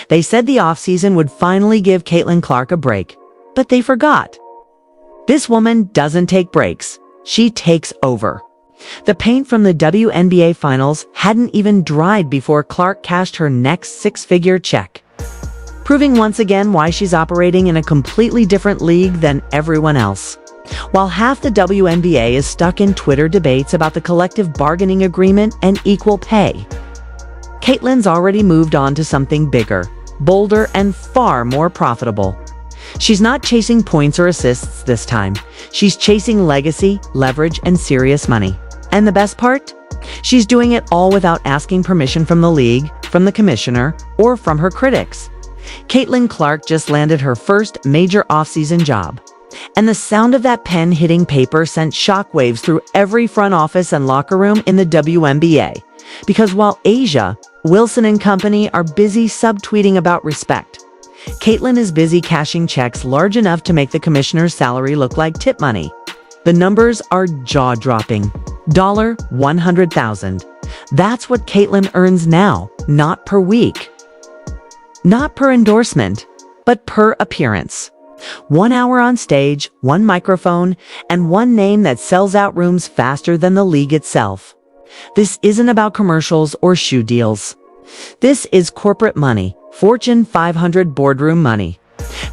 They said the offseason would finally give CaitlinClark a break, but they forgot. This woman doesn't take breaks. She takes over. The paint from the WNBA finals hadn't even dried before Clark cashed her next six-figure check, proving once again why she's operating in a completely different league than everyone else. While half the WNBA is stuck in Twitter debates about the collective bargaining agreement and equal pay, Caitlin's already moved on to something bigger, bolder, and far more profitable. She's not chasing points or assists this time. She's chasing legacy, leverage, and serious money. And the best part? She's doing it all without asking permission from the league, from the commissioner, or from her critics. CaitlinClark just landed her first major offseason job. And the sound of that pen hitting paper sent shockwaves through every front office and locker room in the WNBA. Because while Asia, Wilson and company are busy subtweeting about respect, Caitlin is busy cashing checks large enough to make the commissioner's salary look like tip money. The numbers are jaw-dropping. $100,000. That's what Caitlin earns now, not per week. Not per endorsement, but per appearance. 1 hour on stage, one microphone, and one name that sells out rooms faster than the league itself. This isn't about commercials or shoe deals. This is corporate money, Fortune 500 boardroom money.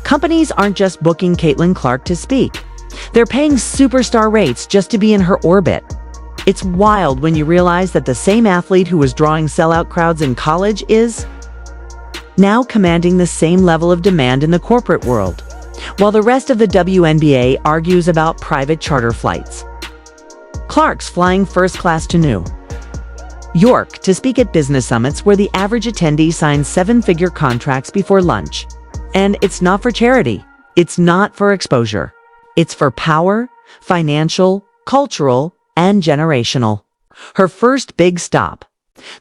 Companies aren't just booking CaitlinClark to speak. They're paying superstar rates just to be in her orbit. It's wild when you realize that the same athlete who was drawing sellout crowds in college is now commanding the same level of demand in the corporate world, while the rest of the WNBA argues about private charter flights. Clark's flying first class to New York to speak at business summits where the average attendee signs seven-figure contracts before lunch. And it's not for charity. It's not for exposure. It's for power, financial, cultural, and generational. Her first big stop,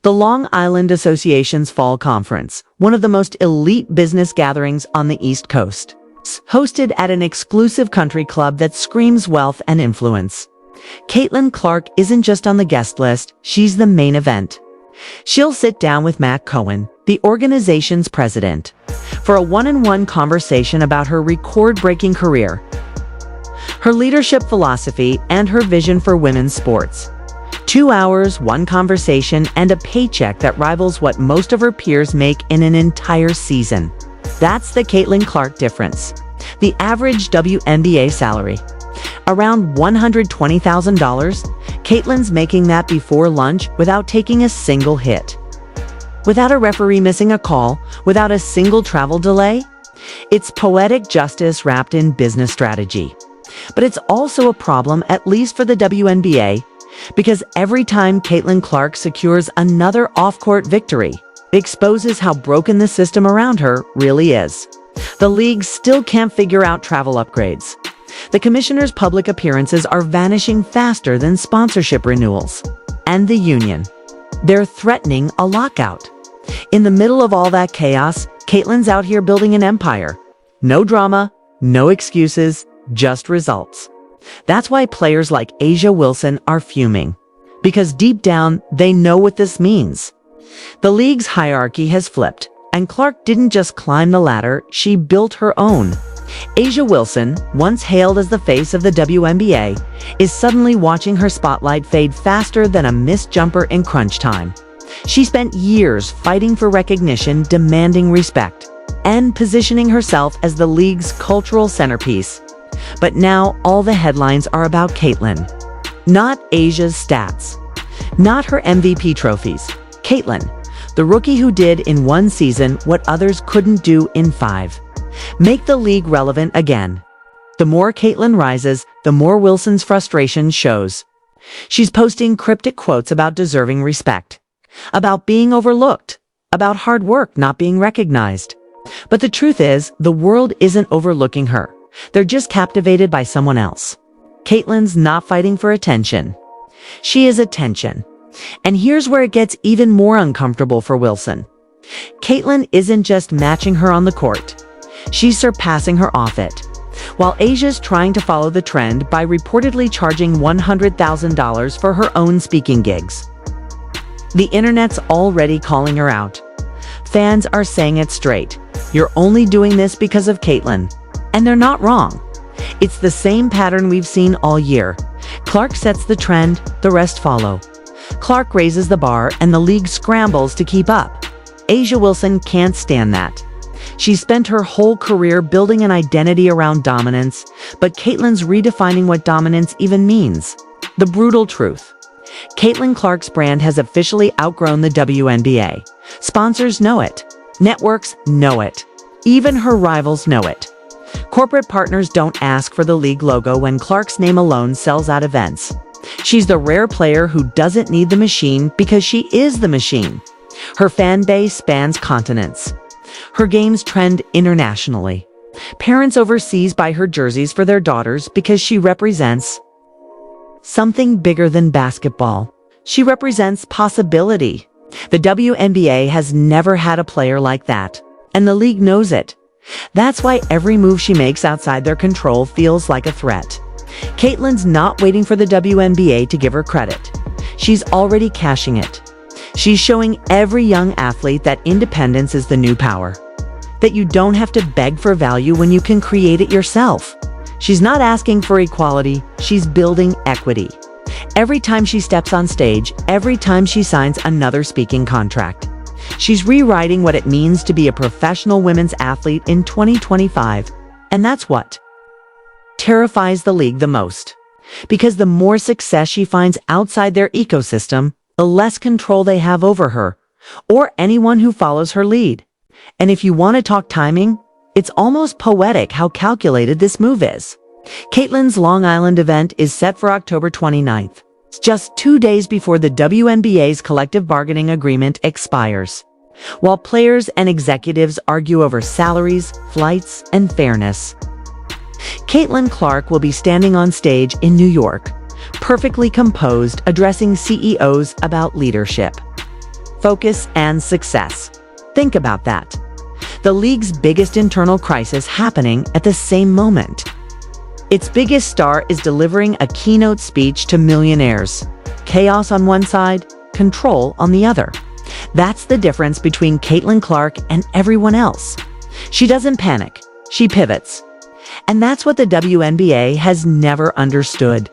the Long Island Association's Fall Conference, one of the most elite business gatherings on the East Coast, hosted at an exclusive country club that screams wealth and influence. CaitlinClark isn't just on the guest list, she's the main event. She'll sit down with Matt Cohen, the organization's president, for a one-on-one conversation about her record-breaking career, her leadership philosophy, and her vision for women's sports. 2 hours, one conversation, and a paycheck that rivals what most of her peers make in an entire season. That's the CaitlinClark difference. The average WNBA salary, around $120,000, Caitlin's making that before lunch without taking a single hit. Without a referee missing a call, without a single travel delay. It's poetic justice wrapped in business strategy. But it's also a problem, at least for the WNBA, because every time CaitlinClark secures another off-court victory, it exposes how broken the system around her really is. The league still can't figure out travel upgrades. The commissioner's public appearances are vanishing faster than sponsorship renewals. And the union, they're threatening a lockout. In the middle of all that chaos, Caitlin's out here building an empire. No drama, no excuses, just results. That's why players like A'ja Wilson are fuming. Because deep down, they know what this means. The league's hierarchy has flipped, and Clark didn't just climb the ladder, she built her own. A'ja Wilson, once hailed as the face of the WNBA, is suddenly watching her spotlight fade faster than a missed jumper in crunch time. She spent years fighting for recognition, demanding respect, and positioning herself as the league's cultural centerpiece. But now all the headlines are about Caitlin. Not A'ja's stats. Not her MVP trophies. Caitlin, the rookie who did in one season what others couldn't do in 5. Make the league relevant again. The more Caitlin rises, the more Wilson's frustration shows. She's posting cryptic quotes about deserving respect, about being overlooked, about hard work not being recognized. But the truth is, the world isn't overlooking her. They're just captivated by someone else. Caitlin's not fighting for attention. She is attention. And here's where it gets even more uncomfortable for Wilson. Caitlin isn't just matching her on the court. She's surpassing her off it. While A'ja's trying to follow the trend by reportedly charging $100,000 for her own speaking gigs, the internet's already calling her out. Fans are saying it straight. You're only doing this because of Caitlin. And they're not wrong. It's the same pattern we've seen all year. Clark sets the trend, the rest follow. Clark raises the bar, and the league scrambles to keep up. A'ja Wilson can't stand that. She's spent her whole career building an identity around dominance, but Caitlin's redefining what dominance even means. The brutal truth. Caitlin Clark's brand has officially outgrown the WNBA. Sponsors know it. Networks know it. Even her rivals know it. Corporate partners don't ask for the league logo when Clark's name alone sells out events. She's the rare player who doesn't need the machine because she is the machine. Her fan base spans continents. Her games trend internationally. Parents overseas buy her jerseys for their daughters because she represents something bigger than basketball. She represents possibility. The WNBA has never had a player like that, and the league knows it. That's why every move she makes outside their control feels like a threat. Caitlin's not waiting for the WNBA to give her credit. She's already cashing it. She's showing every young athlete that independence is the new power. That you don't have to beg for value when you can create it yourself. She's not asking for equality, she's building equity. Every time she steps on stage, every time she signs another speaking contract, she's rewriting what it means to be a professional women's athlete in 2025. And that's what terrifies the league the most. Because the more success she finds outside their ecosystem, the less control they have over her, or anyone who follows her lead. And if you want to talk timing, it's almost poetic how calculated this move is. Caitlin's Long Island event is set for October 29th. It's just 2 days before the WNBA's collective bargaining agreement expires. While players and executives argue over salaries, flights, and fairness, Caitlin Clark will be standing on stage in New York, perfectly composed, addressing CEOs about leadership, focus, and success. Think about that. The league's biggest internal crisis happening at the same moment. Its biggest star is delivering a keynote speech to millionaires. Chaos on one side, control on the other. That's the difference between Caitlin Clark and everyone else. She doesn't panic, she pivots. And that's what the WNBA has never understood.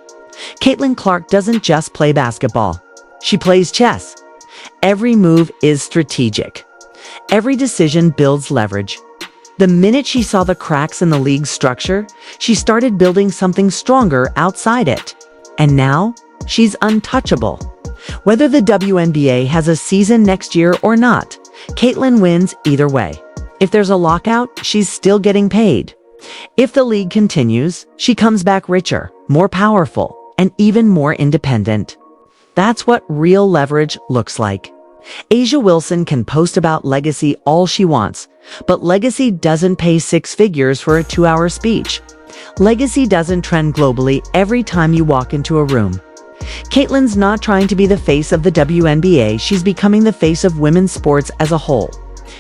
Caitlin Clark doesn't just play basketball. She plays chess. Every move is strategic. Every decision builds leverage. The minute she saw the cracks in the league's structure, she started building something stronger outside it. And now, she's untouchable. Whether the WNBA has a season next year or not, Caitlin wins either way. If there's a lockout, she's still getting paid. If the league continues, she comes back richer, more powerful, and even more independent. That's what real leverage looks like. A'ja Wilson can post about legacy all she wants, but legacy doesn't pay 6 figures for a 2-hour speech. Legacy doesn't trend globally every time you walk into a room. Caitlin's not trying to be the face of the WNBA, she's becoming the face of women's sports as a whole.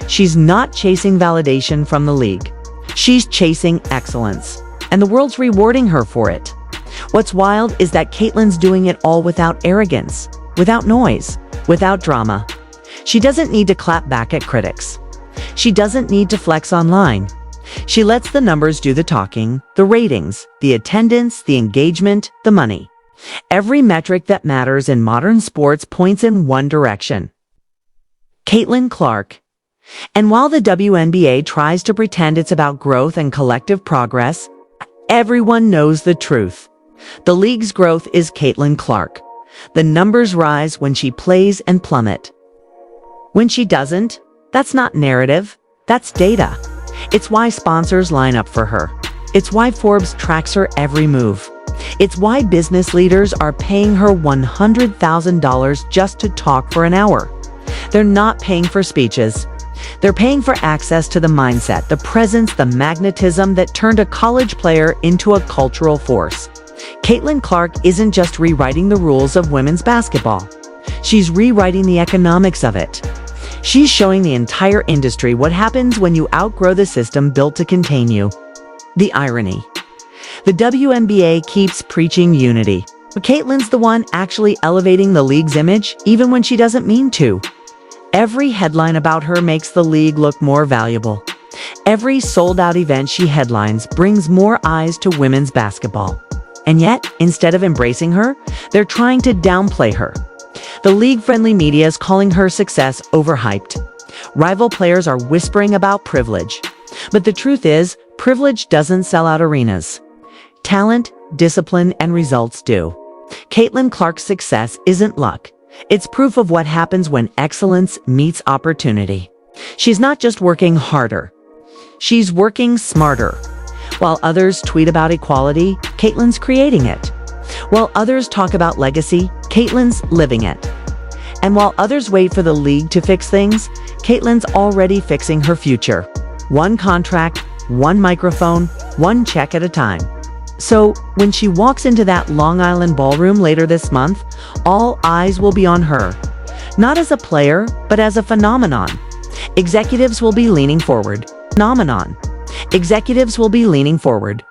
She's not chasing validation from the league. She's chasing excellence, and the world's rewarding her for it. What's wild is that Caitlin's doing it all without arrogance, without noise, without drama. She doesn't need to clap back at critics. She doesn't need to flex online. She lets the numbers do the talking, the ratings, the attendance, the engagement, the money. Every metric that matters in modern sports points in one direction. Caitlin Clark. And while the WNBA tries to pretend it's about growth and collective progress, everyone knows the truth. The league's growth is Caitlin Clark. The numbers rise when she plays and plummet. When she doesn't, that's not narrative, that's data. It's why sponsors line up for her. It's why Forbes tracks her every move. It's why business leaders are paying her $100,000 just to talk for an hour. They're not paying for speeches. They're paying for access to the mindset, the presence, the magnetism that turned a college player into a cultural force. Caitlin Clark isn't just rewriting the rules of women's basketball. She's rewriting the economics of it. She's showing the entire industry what happens when you outgrow the system built to contain you. The irony. The WNBA keeps preaching unity, but Caitlin's the one actually elevating the league's image, even when she doesn't mean to. Every headline about her makes the league look more valuable. Every sold-out event she headlines brings more eyes to women's basketball. And yet, instead of embracing her, they're trying to downplay her. The league-friendly media is calling her success overhyped. Rival players are whispering about privilege. But the truth is, privilege doesn't sell out arenas. Talent, discipline, and results do. CaitlinClark's success isn't luck. It's proof of what happens when excellence meets opportunity. She's not just working harder. She's working smarter. While others tweet about equality, Caitlin's creating it. While others talk about legacy, Caitlin's living it. And while others wait for the league to fix things, Caitlin's already fixing her future. One contract, one microphone, one check at a time. So, when she walks into that Long Island ballroom later this month, all eyes will be on her. Not as a player, but as a phenomenon. Executives will be leaning forward. Executives will be leaning forward.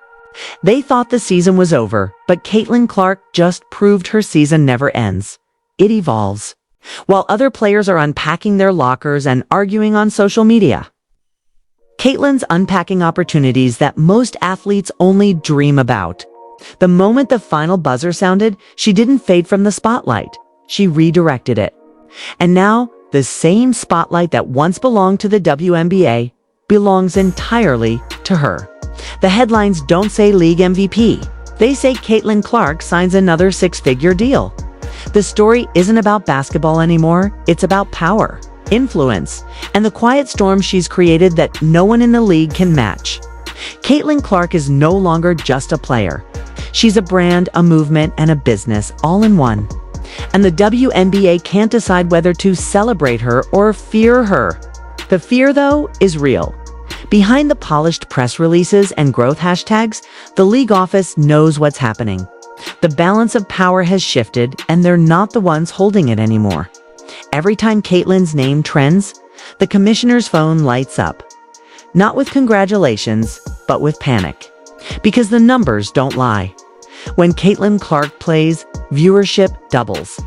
They thought the season was over, but CaitlinClark just proved her season never ends. It evolves. While other players are unpacking their lockers and arguing on social media, Caitlin's unpacking opportunities that most athletes only dream about. The moment the final buzzer sounded, she didn't fade from the spotlight. She redirected it. And now, the same spotlight that once belonged to the WNBA belongs entirely to her. The headlines don't say league MVP. They say CaitlinClark signs another six-figure deal. The story isn't about basketball anymore. It's about power, influence, and the quiet storm she's created that no one in the league can match. CaitlinClark is no longer just a player. She's a brand, a movement, and a business all in one. And the WNBA can't decide whether to celebrate her or fear her. The fear, though, is real. Behind the polished press releases and growth hashtags, the league office knows what's happening. The balance of power has shifted, and they're not the ones holding it anymore. Every time Caitlin's name trends, the commissioner's phone lights up. Not with congratulations, but with panic. Because the numbers don't lie. When CaitlinClark plays, viewership doubles.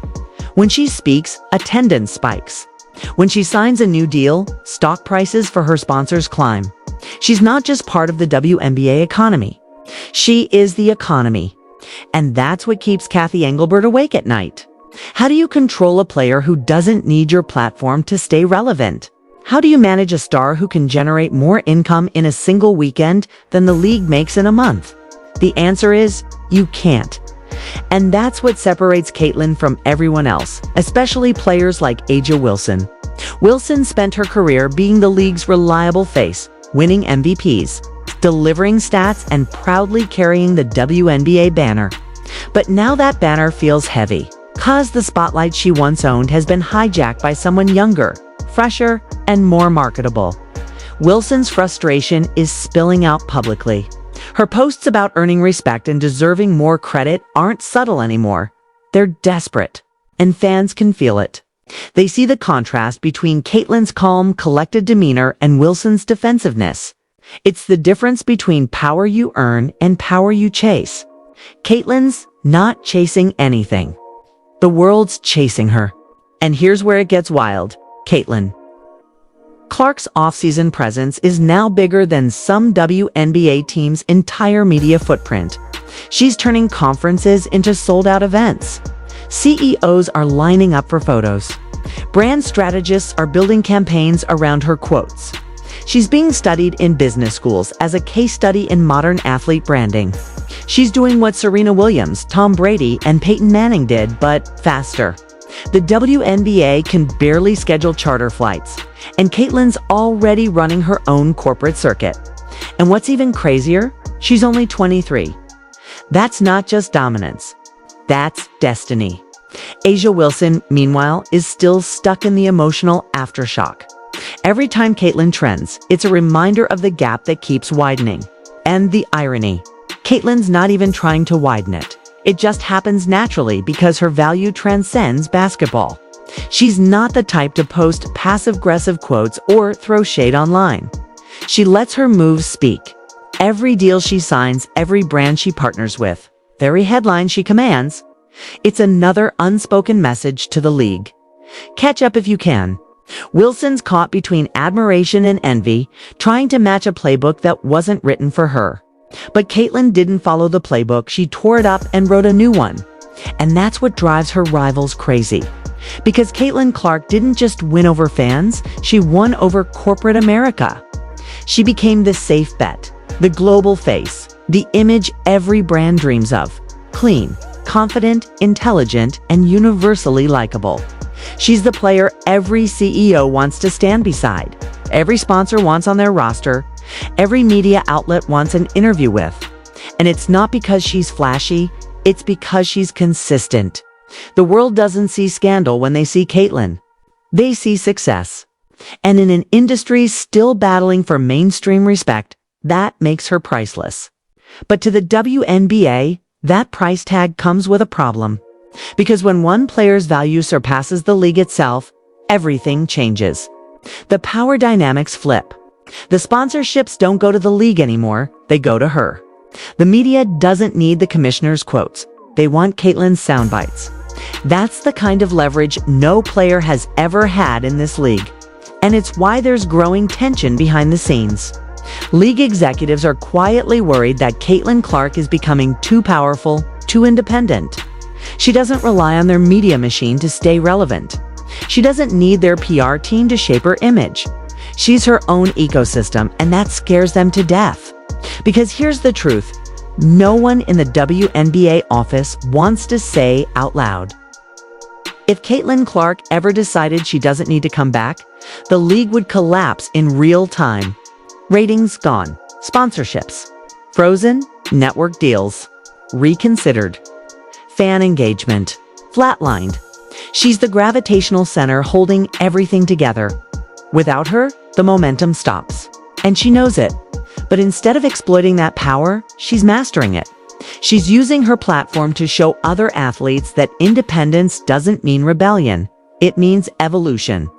When she speaks, attendance spikes. When she signs a new deal, stock prices for her sponsors climb. She's not just part of the WNBA economy. She is the economy. And that's what keeps Kathy Engelbert awake at night. How do you control a player who doesn't need your platform to stay relevant? How do you manage a star who can generate more income in a single weekend than the league makes in a month? The answer is, you can't. And that's what separates Caitlin from everyone else, especially players like A'ja Wilson. Wilson spent her career being the league's reliable face, winning MVPs, delivering stats, and proudly carrying the WNBA banner. But now that banner feels heavy, 'cause the spotlight she once owned has been hijacked by someone younger, fresher, and more marketable. Wilson's frustration is spilling out publicly. Her posts about earning respect and deserving more credit aren't subtle anymore. They're desperate, and fans can feel it. They see the contrast between Caitlin's calm, collected demeanor and Wilson's defensiveness. It's the difference between power you earn and power you chase. Caitlin's not chasing anything. The world's chasing her. And here's where it gets wild. CaitlinClark's off-season presence is now bigger than some WNBA team's entire media footprint. She's turning conferences into sold-out events. CEOs are lining up for photos. Brand strategists are building campaigns around her quotes. She's being studied in business schools as a case study in modern athlete branding. She's doing what Serena Williams, Tom Brady, and Peyton Manning did, but faster. The WNBA can barely schedule charter flights, and Caitlin's already running her own corporate circuit. And what's even crazier, she's only 23. That's not just dominance. That's destiny. A'ja Wilson, meanwhile, is still stuck in the emotional aftershock. Every time Caitlin trends, it's a reminder of the gap that keeps widening. And the irony, Caitlin's not even trying to widen it. It just happens naturally because her value transcends basketball. She's not the type to post passive-aggressive quotes or throw shade online. She lets her moves speak. Every deal she signs, every brand she partners with, every headline she commands, it's another unspoken message to the league. Catch up if you can. Wilson's caught between admiration and envy, trying to match a playbook that wasn't written for her. But Caitlin didn't follow the playbook. She tore it up and wrote a new one. And that's what drives her rivals crazy. Because CaitlinClark didn't just win over fans, she won over corporate America. She became the safe bet, the global face, the image every brand dreams of. Clean, confident, intelligent, and universally likable. She's the player every CEO wants to stand beside, every sponsor wants on their roster, every media outlet wants an interview with. And it's not because she's flashy, it's because she's consistent. The world doesn't see scandal when they see Caitlin. They see success. And in an industry still battling for mainstream respect, that makes her priceless. But to the WNBA, that price tag comes with a problem. Because when one player's value surpasses the league itself, everything changes. The power dynamics flip. The sponsorships don't go to the league anymore, they go to her. The media doesn't need the commissioner's quotes. They want Caitlin's sound bites. That's the kind of leverage no player has ever had in this league. And it's why there's growing tension behind the scenes. League executives are quietly worried that CaitlinClark is becoming too powerful, too independent. She doesn't rely on their media machine to stay relevant. She doesn't need their PR team to shape her image. She's her own ecosystem, and that scares them to death. Because here's the truth. No one in the WNBA office wants to say out loud. If CaitlinClark ever decided she doesn't need to come back, the league would collapse in real time. Ratings gone. Sponsorships frozen. Network deals reconsidered. Fan engagement flatlined. She's the gravitational center holding everything together. Without her, the momentum stops. And she knows it. But instead of exploiting that power, she's mastering it. She's using her platform to show other athletes that independence doesn't mean rebellion. It means evolution.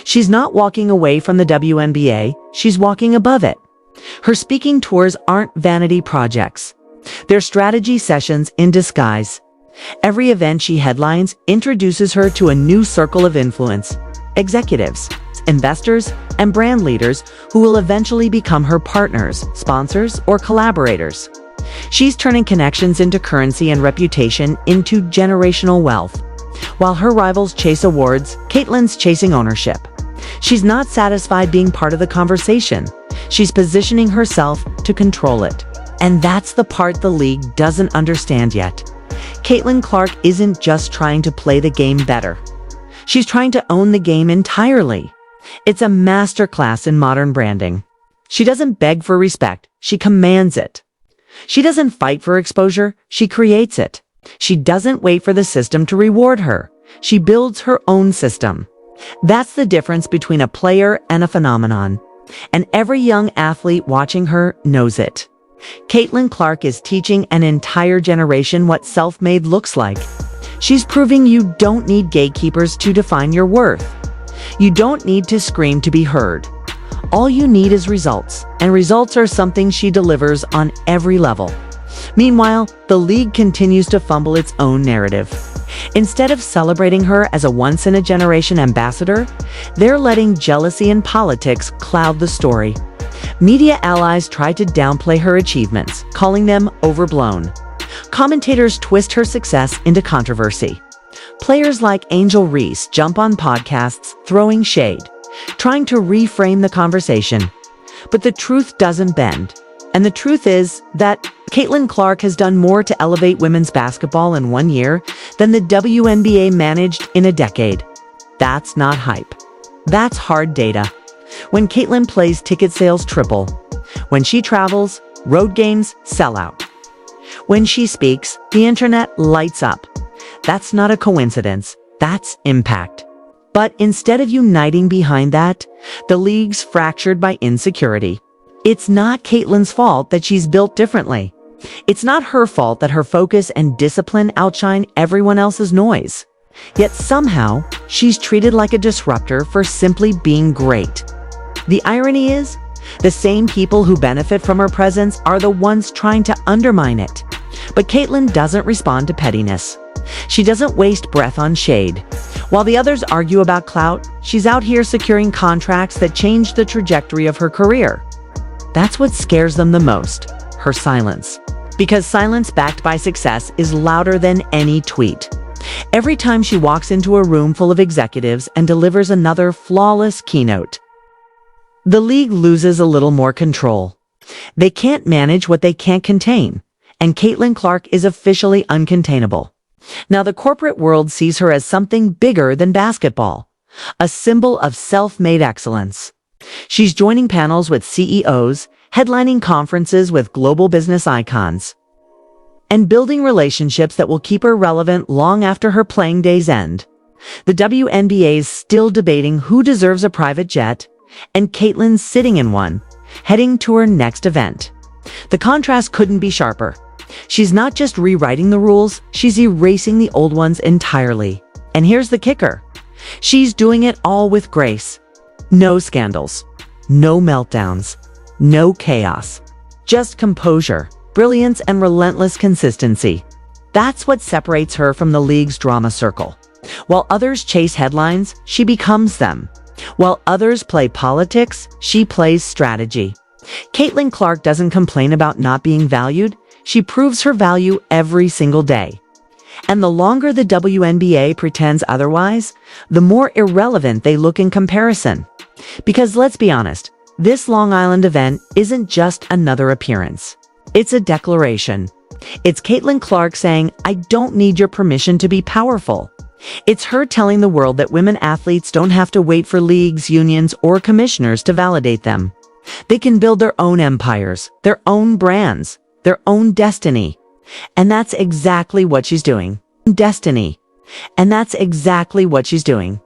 She's not walking away from the WNBA, she's walking above it. Her speaking tours aren't vanity projects. They're strategy sessions in disguise. Every event she headlines introduces her to a new circle of influence. Executives, investors, and brand leaders who will eventually become her partners, sponsors, or collaborators. She's turning connections into currency and reputation into generational wealth. While her rivals chase awards, Caitlin's chasing ownership. She's not satisfied being part of the conversation. She's positioning herself to control it. And that's the part the league doesn't understand yet. CaitlinClark isn't just trying to play the game better. She's trying to own the game entirely. It's a masterclass in modern branding. She doesn't beg for respect, she commands it. She doesn't fight for exposure, she creates it. She doesn't wait for the system to reward her. She builds her own system. That's the difference between a player and a phenomenon. And every young athlete watching her knows it. CaitlinClark is teaching an entire generation what self-made looks like. She's proving you don't need gatekeepers to define your worth. You don't need to scream to be heard. All you need is results, and results are something she delivers on every level. Meanwhile, the league continues to fumble its own narrative. Instead of celebrating her as a once-in-a-generation ambassador, they're letting jealousy and politics cloud the story. Media allies try to downplay her achievements, calling them overblown. Commentators twist her success into controversy. Players like Angel Reese jump on podcasts, throwing shade, trying to reframe the conversation. But the truth doesn't bend. And the truth is that CaitlinClark has done more to elevate women's basketball in 1 year than the WNBA managed in a decade. That's not hype. That's hard data. When Caitlin plays, ticket sales triple. When she travels, road games sell out. When she speaks, the internet lights up. That's not a coincidence. That's impact. But instead of uniting behind that, the league's fractured by insecurity. It's not Caitlin's fault that she's built differently. It's not her fault that her focus and discipline outshine everyone else's noise. Yet somehow, she's treated like a disruptor for simply being great. The irony is, the same people who benefit from her presence are the ones trying to undermine it. But Caitlin doesn't respond to pettiness. She doesn't waste breath on shade. While the others argue about clout, she's out here securing contracts that change the trajectory of her career. That's what scares them the most, her silence. Because silence backed by success is louder than any tweet. Every time she walks into a room full of executives and delivers another flawless keynote, the league loses a little more control. They can't manage what they can't contain, and CaitlinClark is officially uncontainable. Now the corporate world sees her as something bigger than basketball, a symbol of self-made excellence. She's joining panels with CEOs, headlining conferences with global business icons, and building relationships that will keep her relevant long after her playing days end. The WNBA is still debating who deserves a private jet, and Caitlin's sitting in one, heading to her next event. The contrast couldn't be sharper. She's not just rewriting the rules, she's erasing the old ones entirely. And here's the kicker. She's doing it all with grace. No scandals, no meltdowns, no chaos. Just composure, brilliance, and relentless consistency. That's what separates her from the league's drama circle. While others chase headlines, she becomes them. While others play politics, she plays strategy. CaitlinClark doesn't complain about not being valued. She proves her value every single day. And the longer the WNBA pretends otherwise, the more irrelevant they look in comparison. Because let's be honest, this Long Island event isn't just another appearance. It's a declaration. It's CaitlinClark saying, "I don't need your permission to be powerful." It's her telling the world that women athletes don't have to wait for leagues, unions, or commissioners to validate them. They can build their own empires, their own brands, their own destiny. And that's exactly what she's doing. Destiny. And that's exactly what she's doing.